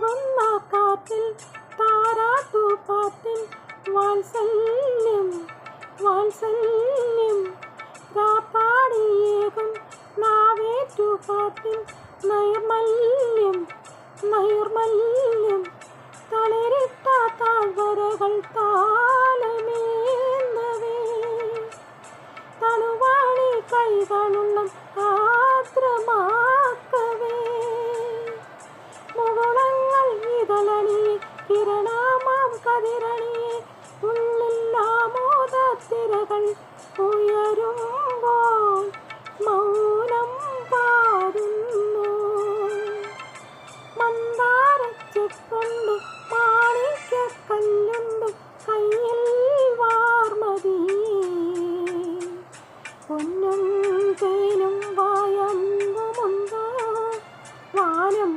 തൂകുന്ന കാറ്റിൽ താരാട്ടുപാട്ടിൽ വാത്സല്യം വാത്സല്യം രാപ്പാടിയേകും നാവേറ്റുപാട്ടിൽ നൈർമല്യം നൈർമല്യം തളിരിട്ട താഴ്വരകൾ താലമേന്നവേ തണുവാണി കൈകളുള്ള ആർദ്രമാക്കവേ മുകുളങ്ങൾ ഇതളണിയെ കിരണമാം കതിരണിയെ ഉള്ളില്ലാമോദത്തിരകൾ ഉയരുമ്പോൾ മൗനം പാടുന്നു മന്ദാരച്ചെപ്പുണ്ട് മാണിക്യക്കല്ലുണ്ട് കയ്യിൽ വാർമതി പൊന്നും തേനും വായമ്പുമുണ്ടോ വാനം